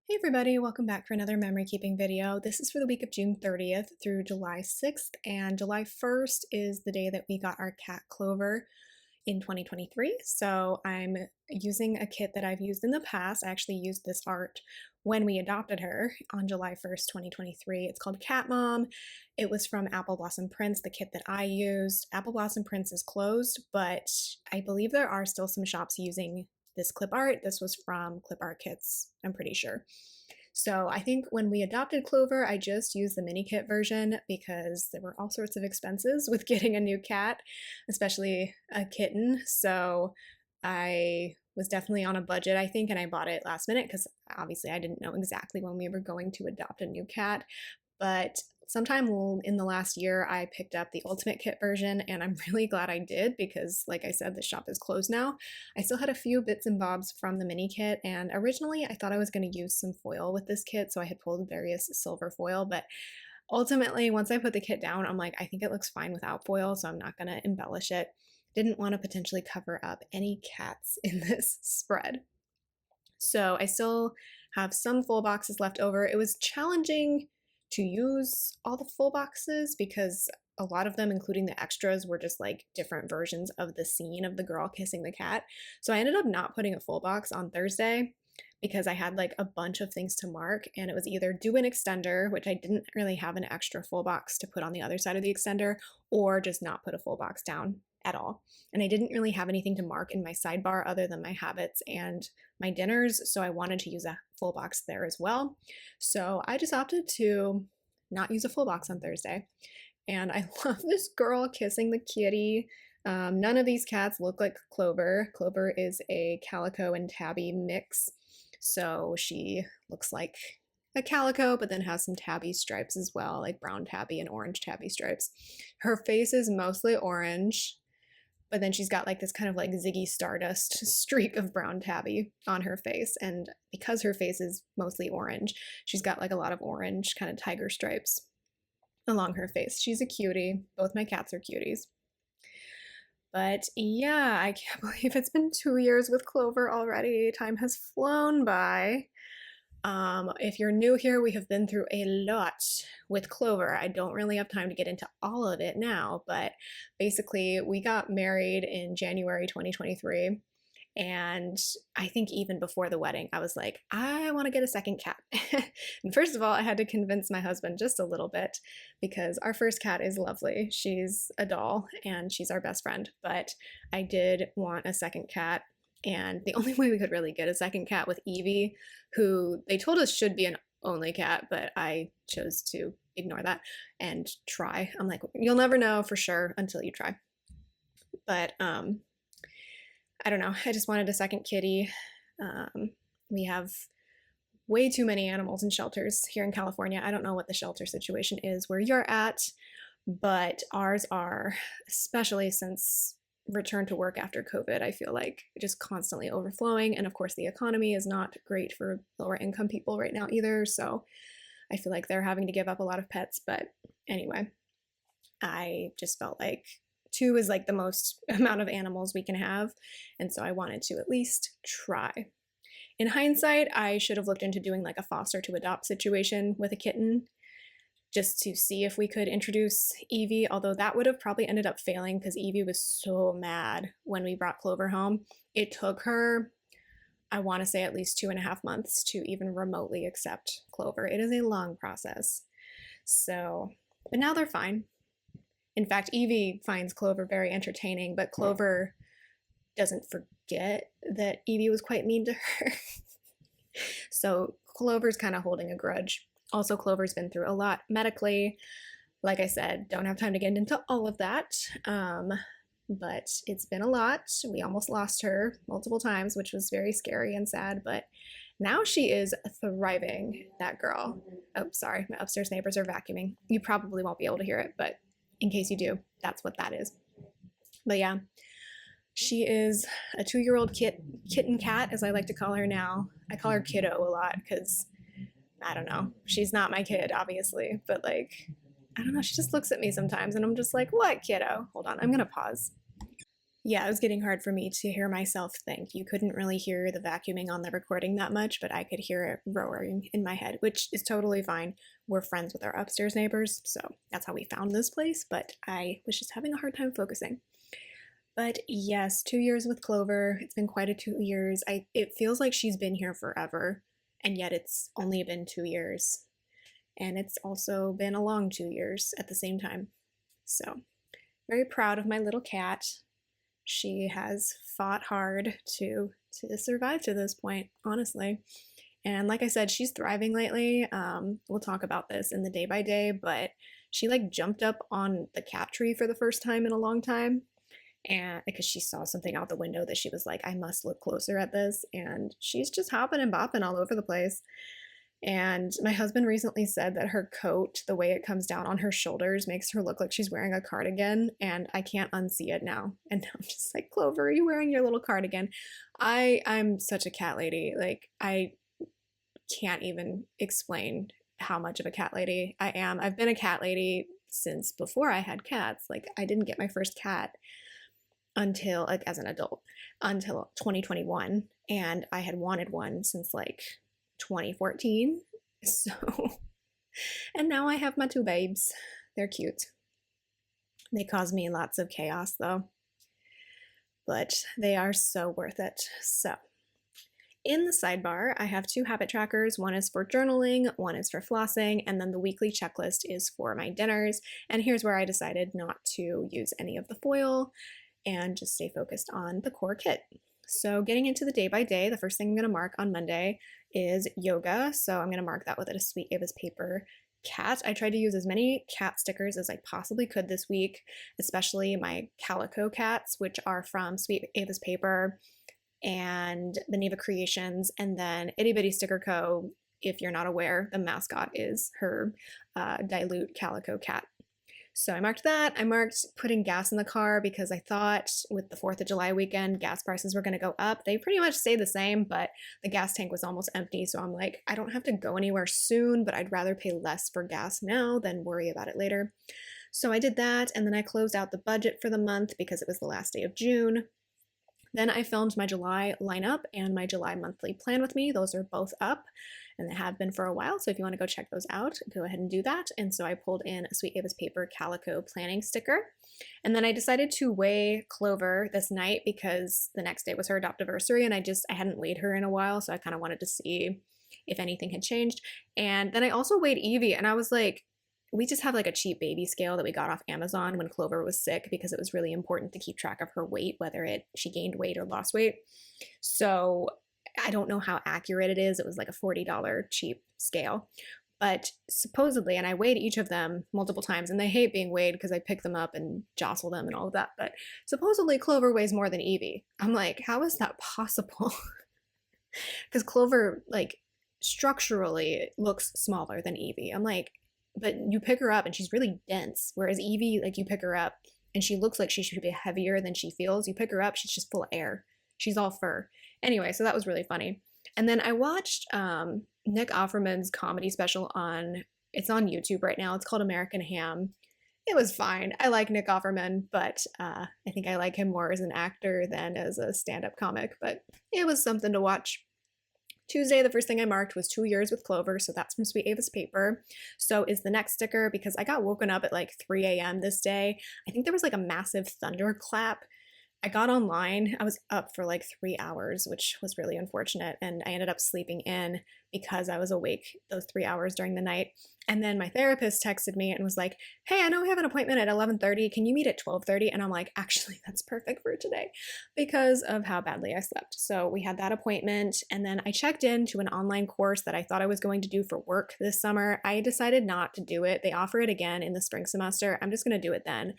Hey everybody, welcome back for another memory keeping video. This is for the week of June 30th through July 6th, and July 1st is the day that we got our cat Clover in 2023. So I'm using a kit that I've used in the past. I actually used this art when we adopted her on July 1st, 2023. It's called Cat Mom. It was from Apple Blossom Prints, the kit that I used. Apple Blossom Prints is closed, but I believe there are still some shops using this clip art. This was from Clip Art Kits, I'm pretty sure. So I think when we adopted Clover, I just used the mini kit version because there were all sorts of expenses with getting a new cat, especially a kitten. So I was definitely on a budget, I think, and I bought it last minute because obviously I didn't know exactly when we were going to adopt a new cat. But sometime in the last year, I picked up the Ultimate Kit version, and I'm really glad I did because, like I said, the shop is closed now. I still had a few bits and bobs from the mini kit, and originally I thought I was going to use some foil with this kit, so I had pulled various silver foil, but ultimately, once I put the kit down, I'm like, I think it looks fine without foil, so I'm not going to embellish it. Didn't want to potentially cover up any cats in this spread. So I still have some full boxes left over. It was challenging to use all the full boxes because a lot of them, including the extras, were just like different versions of the scene of the girl kissing the cat. So I ended up not putting a full box on Thursday because I had like a bunch of things to mark, and it was either do an extender, which I didn't really have an extra full box to put on the other side of the extender, or just not put a full box down at all. And I didn't really have anything to mark in my sidebar other than my habits and my dinners, so I wanted to use a full box there as well. So I just opted to not use a full box on Thursday. And I love this girl kissing the kitty. None of these cats look like Clover. Clover is a calico and tabby mix, so she looks like a calico, but then has some tabby stripes as well, like brown tabby and orange tabby stripes. Her face is mostly orange, but then she's got like this kind of like Ziggy Stardust streak of brown tabby on her face. And because her face is mostly orange, she's got like a lot of orange kind of tiger stripes along her face. She's a cutie. Both my cats are cuties. But yeah, I can't believe it's been 2 years with Clover already. Time has flown by. If you're new here, we have been through a lot with Clover. I don't really have time to get into all of it now, but basically we got married in January 2023. And I think even before the wedding, I was like, I want to get a second cat. And first of all, I had to convince my husband just a little bit because our first cat is lovely. She's a doll and she's our best friend. But I did want a second cat. And the only way we could really get a second cat with Evie, who they told us should be an only cat, but I chose to ignore that and try. I'm like, you'll never know for sure until you try. But I don't know. I just wanted a second kitty. We have way too many animals in shelters here in California. I don't know what the shelter situation is where you're at, but ours are, especially since return to work after COVID, I feel like just constantly overflowing. And of course, the economy is not great for lower income people right now either. So I feel like they're having to give up a lot of pets. But anyway, I just felt like two is like the most amount of animals we can have. And so I wanted to at least try. In hindsight, I should have looked into doing like a foster to adopt situation with a kitten just to see if we could introduce Evie, although that would have probably ended up failing because Evie was so mad when we brought Clover home. It took her, I want to say, at least 2.5 months to even remotely accept Clover. It is a long process. So, but now they're fine. In fact, Evie finds Clover very entertaining, but Clover doesn't forget that Evie was quite mean to her. So Clover's kind of holding a grudge. Also, Clover's been through a lot medically. Like I said, don't have time to get into all of that, but it's been a lot. We almost lost her multiple times, which was very scary and sad, but now she is thriving, that girl. Oh, sorry, my upstairs neighbors are vacuuming. You probably won't be able to hear it, but in case you do, that's what that is. But yeah, she is a 2-year-old kitten cat, as I like to call her now. I call her kiddo a lot because I don't know. She's not my kid, obviously, but like, I don't know. She just looks at me sometimes and I'm just like, what, kiddo? Hold on. I'm going to pause. Yeah, it was getting hard for me to hear myself think. You couldn't really hear the vacuuming on the recording that much, but I could hear it roaring in my head, which is totally fine. We're friends with our upstairs neighbors, so that's how we found this place, but I was just having a hard time focusing. But yes, 2 years with Clover. It's been quite a 2 years. It feels like she's been here forever, and yet it's only been 2 years. And it's also been a long 2 years at the same time. So, very proud of my little cat. She has fought hard to survive to this point, honestly. And like I said, she's thriving lately. We'll talk about this in the day by day, but she like jumped up on the cat tree for the first time in a long time. And because she saw something out the window that she was like, I must look closer at this. And she's just hopping and bopping all over the place. And my husband recently said that her coat, the way it comes down on her shoulders, makes her look like she's wearing a cardigan, and I can't unsee it now. And I'm just like, Clover, are you wearing your little cardigan? I'm such a cat lady. Like, I can't even explain how much of a cat lady I am. I've been a cat lady since before I had cats. Like, I didn't get my first cat until, like, as an adult, until 2021, and I had wanted one since like 2014. So, and now I have my two babes. They're cute. They cause me lots of chaos though, but they are so worth it. So, in the sidebar, I have two habit trackers. One is for journaling, one is for flossing, and then the weekly checklist is for my dinners. And here's where I decided not to use any of the foil and just stay focused on the core kit. So getting into the day by day, the first thing I'm going to mark on Monday is yoga. So I'm going to mark that with a Sweet Ava's paper cat. I tried to use as many cat stickers as I possibly could this week, especially my calico cats, which are from Sweet Ava's paper and the Neva Creations, and then Itty Bitty Sticker Co. If you're not aware, the mascot is her dilute calico cat. So I marked that. I marked putting gas in the car because I thought with the 4th of July weekend, gas prices were going to go up. They pretty much stay the same, but the gas tank was almost empty. So I'm like, I don't have to go anywhere soon, but I'd rather pay less for gas now than worry about it later. So I did that, and then I closed out the budget for the month because it was the last day of June. Then I filmed my July lineup and my July monthly plan with me. Those are both up, and they have been for a while. So if you want to go check those out, go ahead and do that. And so I pulled in a Sweet Ava's paper calico planning sticker. And then I decided to weigh Clover this night because the next day was her adopt-iversary, and I hadn't weighed her in a while. So I kind of wanted to see if anything had changed. And then I also weighed Evie, and I was like, we just have like a cheap baby scale that we got off Amazon when Clover was sick because it was really important to keep track of her weight, whether she gained weight or lost weight. So I don't know how accurate it is. It was like a $40 cheap scale. But supposedly, and I weighed each of them multiple times, and they hate being weighed because I pick them up and jostle them and all of that. But supposedly Clover weighs more than Evie. I'm like, how is that possible? Because Clover, like, structurally looks smaller than Evie. I'm like, but you pick her up and she's really dense, whereas Evie, like, you pick her up and she looks like she should be heavier than she feels. You pick her up, she's just full of air. She's all fur. Anyway, so that was really funny. And then I watched Nick Offerman's comedy special it's on YouTube right now. It's called American Ham. It was fine. I like Nick Offerman, but I think I like him more as an actor than as a stand-up comic, but it was something to watch. Tuesday, the first thing I marked was 2 years with Clover, so that's from Sweet Ava's paper. So is the next sticker, because I got woken up at like 3 a.m. this day. I think there was like a massive thunderclap. I got online. I was up for like 3 hours, which was really unfortunate, and I ended up sleeping in because I was awake those 3 hours during the night. And then my therapist texted me and was like, hey, I know we have an appointment at 11:30. Can you meet at 12:30? And I'm like, actually, that's perfect for today because of how badly I slept. So we had that appointment, and then I checked into an online course that I thought I was going to do for work this summer. I decided not to do it. They offer it again in the spring semester. I'm just going to do it then.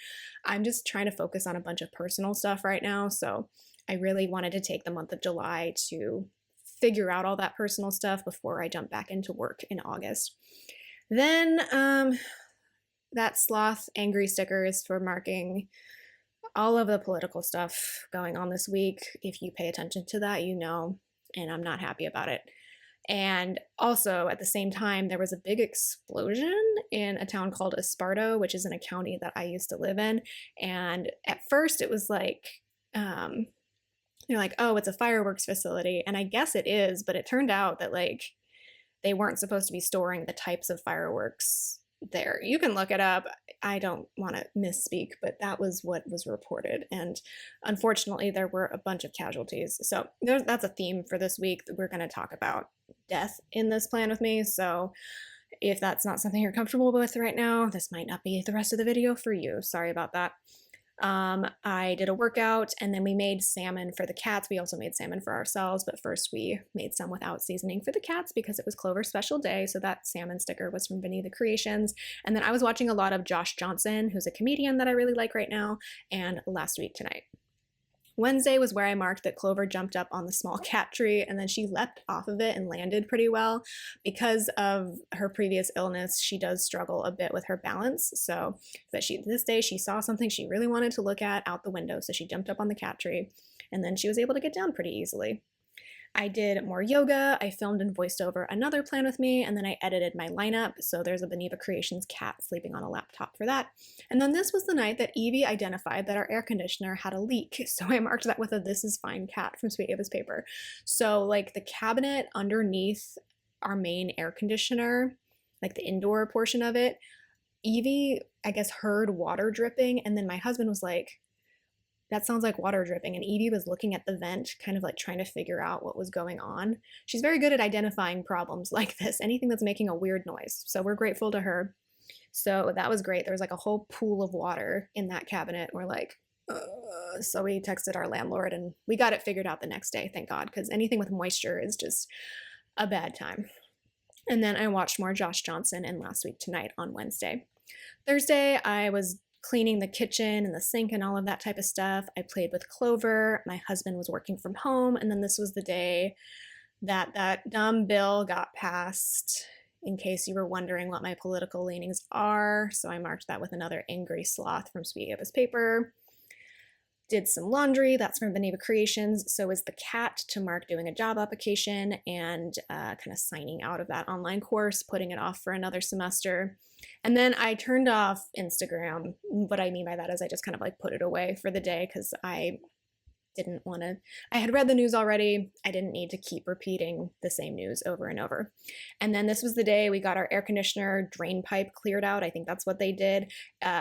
I'm just trying to focus on a bunch of personal stuff right now. So I really wanted to take the month of July to figure out all that personal stuff before I jump back into work in August. Then that sloth angry sticker is for marking all of the political stuff going on this week. If you pay attention to that, you know, and I'm not happy about it. And also at the same time, there was a big explosion in a town called Esparto, which is in a county that I used to live in. And at first it was like they're like, oh, it's a fireworks facility. And I guess it is, but it turned out that like they weren't supposed to be storing the types of fireworks there. You can look it up. I don't want to misspeak, but that was what was reported. And unfortunately, there were a bunch of casualties. So that's a theme for this week. We're going to talk about death in this plan with me. So if that's not something you're comfortable with right now, this might not be the rest of the video for you. Sorry about that. I did a workout and then we made salmon for the cats. We also made salmon for ourselves, but first we made some without seasoning for the cats because it was Clover's special day. So that salmon sticker was from Beneath the Creations. And then I was watching a lot of Josh Johnson, who's a comedian that I really like right now, and Last Week Tonight. Wednesday was where I marked that Clover jumped up on the small cat tree and then she leapt off of it and landed pretty well. Because of her previous illness, she does struggle a bit with her balance. So this day she saw something she really wanted to look at out the window. So she jumped up on the cat tree and then she was able to get down pretty easily. I did more yoga, I filmed and voiced over another plan with me, and then I edited my lineup. So there's a Beneva Creations cat sleeping on a laptop for that. And then this was the night that Evie identified that our air conditioner had a leak. So I marked that with a "This is fine" cat from Sweet Ava's paper. So like the cabinet underneath our main air conditioner, like the indoor portion of it, Evie, I guess, heard water dripping. And then my husband was like, that sounds like water dripping. And Evie was looking at the vent, kind of like trying to figure out what was going on. She's very good at identifying problems like this, anything that's making a weird noise. So we're grateful to her. So that was great. There was like a whole pool of water in that cabinet. We're like, so we texted our landlord and we got it figured out the next day, thank God, because anything with moisture is just a bad time. And then I watched more Josh Johnson and Last Week Tonight on Wednesday. Thursday, I was cleaning the kitchen and the sink and all of that type of stuff. I played with Clover. My husband was working from home. And then this was the day that that dumb bill got passed, in case you were wondering what my political leanings are. So I marked that with another angry sloth from Sweet Ava's paper. Did some laundry, that's from Beneva Creations. So is the cat to mark doing a job application and kind of signing out of that online course, putting it off for another semester. And then I turned off Instagram. What I mean by that is I just kind of like put it away for the day because I didn't want to, I had read the news already. I didn't need to keep repeating the same news over and over. And then this was the day we got our air conditioner drain pipe cleared out. I think that's what they did.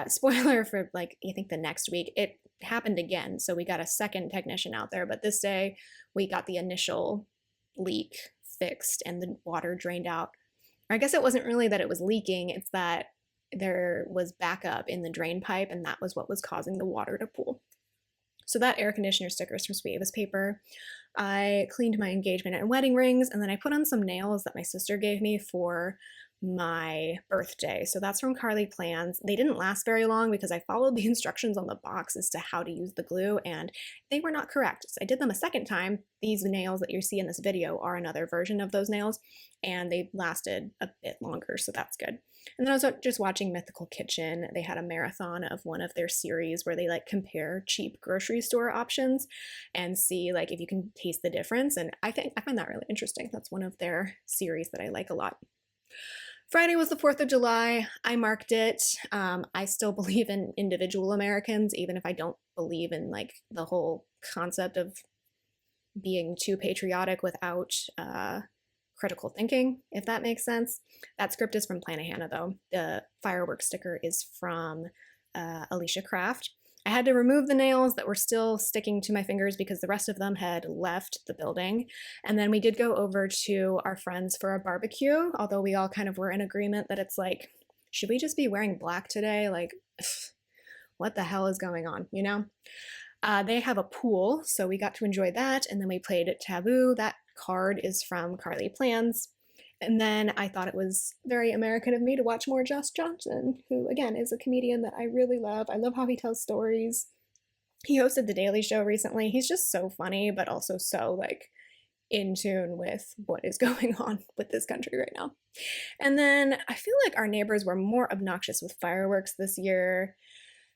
Spoiler for like, I think the next week, it happened again. So we got a second technician out there, but this day we got the initial leak fixed and the water drained out. I guess it wasn't really that it was leaking, it's that there was backup in the drain pipe and that was what was causing the water to pool. So that air conditioner sticker is from Sweet Ava's paper. I cleaned my engagement and wedding rings, and then I put on some nails that my sister gave me for my birthday. So that's from Carly Plans. They didn't last very long because I followed the instructions on the box as to how to use the glue and they were not correct. So I did them a second time. These nails that you see in this video are another version of those nails and they lasted a bit longer, so that's good. And then I was just watching Mythical Kitchen. They had a marathon of one of their series where they like compare cheap grocery store options and see like if you can taste the difference. And I find that really interesting. That's one of their series that I like a lot. Friday was the 4th of July. I marked it. I still believe in individual Americans, even if I don't believe in like the whole concept of being too patriotic without critical thinking, if that makes sense. That script is from Planahana though. The fireworks sticker is from Alicia Craft. I had to remove the nails that were still sticking to my fingers because the rest of them had left the building. And then we did go over to our friends for a barbecue, although we all kind of were in agreement that it's like, should we just be wearing black today? Like, what the hell is going on, you know? They have a pool, so we got to enjoy that. And then we played Taboo. That card is from Carly Plans. And then I thought it was very American of me to watch more Josh Johnson, who again is a comedian that I really love. I love how he tells stories. He hosted The Daily Show recently. He's just so funny, but also so like in tune with what is going on with this country right now. And then I feel like our neighbors were more obnoxious with fireworks this year.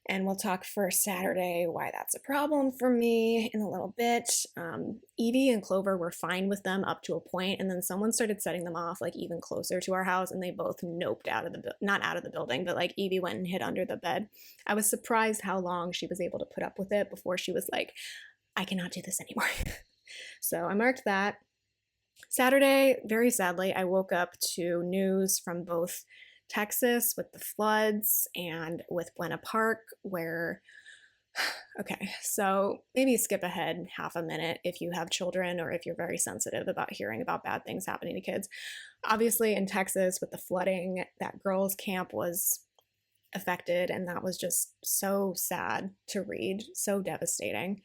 And we'll talk for Saturday why that's a problem for me in a little bit. Evie and Clover were fine with them up to a point, and then someone started setting them off like even closer to our house, and they both noped out of the not out of the building, but like Evie went and hid under the bed. I was surprised how long she was able to put up with it before she was like, I cannot do this anymore. So I marked that. Saturday, very sadly, I woke up to news from both Texas with the floods and with Buena Park, where, okay, so maybe skip ahead half a minute if you have children or if you're very sensitive about hearing about bad things happening to kids. Obviously, in Texas with the flooding, that girls' camp was affected, and that was just so sad to read, so devastating.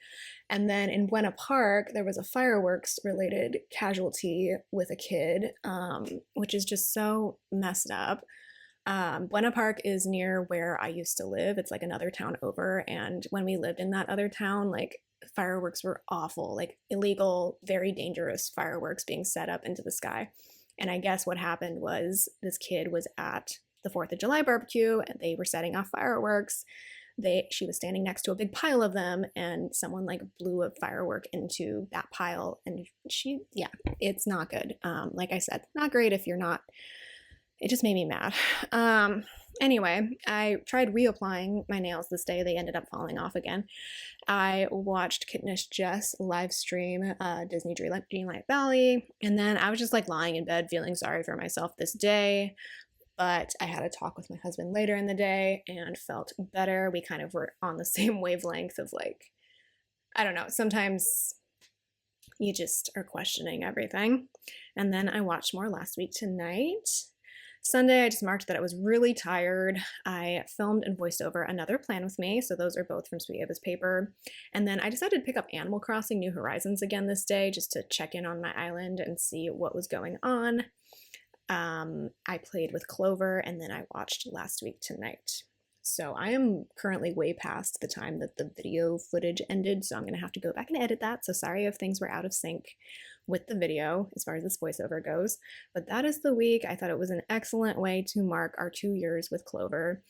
And then in Buena Park, there was a fireworks related casualty with a kid, which is just so messed up. Buena Park is near where I used to live. It's like another town over. And when we lived in that other town, like fireworks were awful, like illegal, very dangerous fireworks being set up into the sky. And I guess what happened was this kid was at the 4th of July barbecue and they were setting off fireworks. She was standing next to a big pile of them, and someone like blew a firework into that pile, and yeah, it's not good. Like I said, not great if you're not. It just made me mad. Anyway, I tried reapplying my nails this day. They ended up falling off again. I watched Kittenish Jess live stream Disney Dreamlight Valley, and then I was just like lying in bed feeling sorry for myself this day. But I had a talk with my husband later in the day and felt better. We kind of were on the same wavelength of like, I don't know, sometimes you just are questioning everything. And then I watched more last week tonight. Sunday, I just marked that I was really tired. I filmed and voiced over Another Plan with Me, so those are both from Sweet Ava's paper. And then I decided to pick up Animal Crossing New Horizons again this day just to check in on my island and see what was going on. I played with Clover, and then I watched Last Week Tonight. So I am currently way past the time that the video footage ended, so I'm going to have to go back and edit that. So sorry if things were out of sync with the video as far as this voiceover goes. But that is the week. I thought it was an excellent way to mark our 2 years with Clover,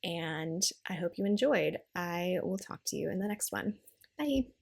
and I hope you enjoyed. I will talk to you in the next one. Bye!